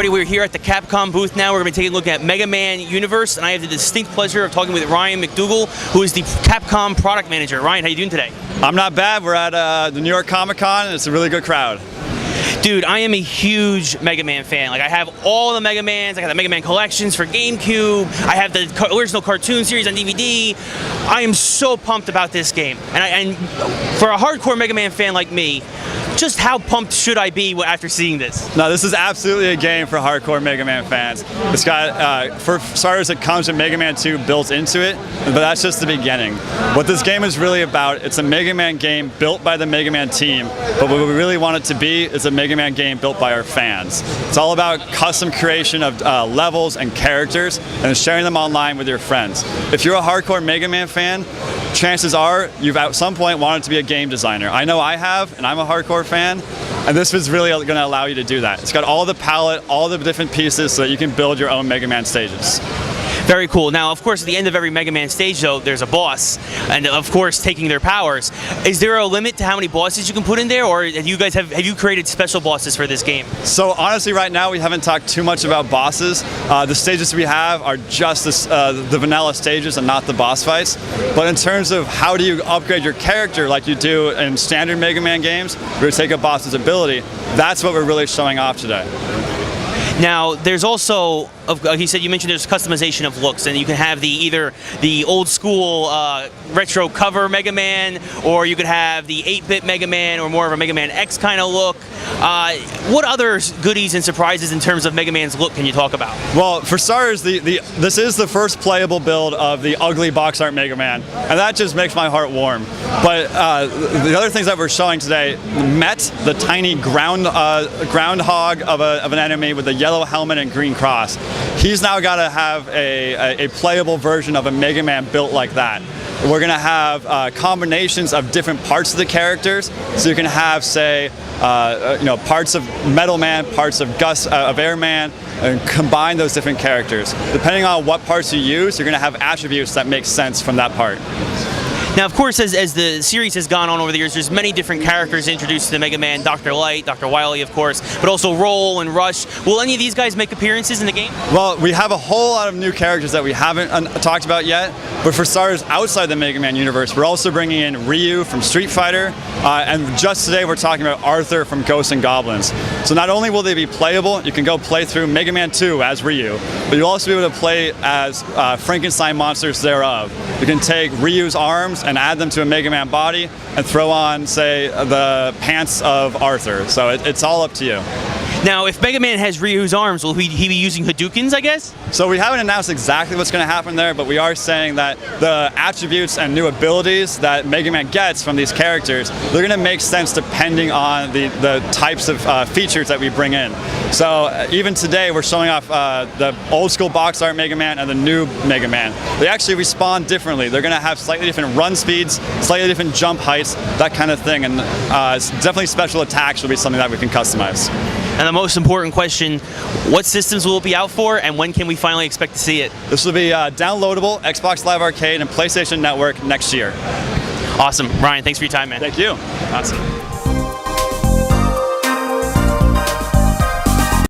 everybody, we're here at the Capcom booth now. We're going to be taking a look at Mega Man Universe, and I have the distinct pleasure of talking with Ryan McDougal, who is the Capcom product manager. Ryan, how you doing today? I'm not bad. We're at the New York Comic-Con, and it's a really good crowd. Dude, I am a huge Mega Man fan. Like, I have all the Mega Mans. I got the Mega Man collections for GameCube. I have the original cartoon series on DVD. I am so pumped about this game. And for a hardcore Mega Man fan like me, just how pumped should I be after seeing this? No, this is absolutely a game for hardcore Mega Man fans. It's got, for starters, it comes with Mega Man 2 built into it, but that's just the beginning. What this game is really about, it's a Mega Man game built by the Mega Man team, but what we really want it to be is a Mega Man game built by our fans. It's all about custom creation of levels and characters and sharing them online with your friends. If you're a hardcore Mega Man fan, chances are you've at some point wanted to be a game designer. I know I have, and I'm a hardcore fan, and this was really going to allow you to do that. It's got all the palette, all the different pieces so that you can build your own Mega Man stages. Very cool. Now, of course, at the end of every Mega Man stage, though, there's a boss, and of course, taking their powers. Is there a limit to how many bosses you can put in there, or have you created special bosses for this game? So honestly, right now we haven't talked too much about bosses. The stages we have are just the vanilla stages and not the boss fights. But in terms of how do you upgrade your character like you do in standard Mega Man games, where you take a boss's ability, that's what we're really showing off today. Now, there's also, he said, you mentioned there's customization of looks, and you can have either the old school retro cover Mega Man, or you could have the 8-bit Mega Man, or more of a Mega Man X kind of look. What other goodies and surprises in terms of Mega Man's look can you talk about? Well, for starters, this is the first playable build of the ugly box art Mega Man, and that just makes my heart warm. But the other things that we're showing today, Met, the tiny groundhog of an enemy with the yellow helmet and green cross, he's now got to have a playable version of a Mega Man built like that. We're going to have combinations of different parts of the characters, so you can have, say, parts of Metal Man, parts of Air Man, and combine those different characters. Depending on what parts you use, you're going to have attributes that make sense from that part. Now, of course, as the series has gone on over the years, there's many different characters introduced to the Mega Man. Dr. Light, Dr. Wily, of course, but also Roll and Rush. Will any of these guys make appearances in the game? Well, we have a whole lot of new characters that we haven't talked about yet, but for starters, outside the Mega Man universe, we're also bringing in Ryu from Street Fighter, and just today we're talking about Arthur from Ghosts and Goblins. So not only will they be playable, you can go play through Mega Man 2 as Ryu, but you'll also be able to play as Frankenstein monsters thereof. You can take Ryu's arms and add them to a Mega Man body and throw on, say, the pants of Arthur. So it's all up to you. Now, if Mega Man has Ryu's arms, will he be using Hadoukens, I guess? So we haven't announced exactly what's going to happen there, but we are saying that the attributes and new abilities that Mega Man gets from these characters, they're going to make sense depending on the types of features that we bring in. So even today, we're showing off the old school box art Mega Man and the new Mega Man. They actually respond differently. They're going to have slightly different run speeds, slightly different jump heights, that kind of thing. And definitely special attacks will be something that we can customize. And the most important question, what systems will it be out for, and when can we finally expect to see it? This will be downloadable, Xbox Live Arcade and PlayStation Network next year. Awesome. Ryan, thanks for your time, man. Thank you. Awesome.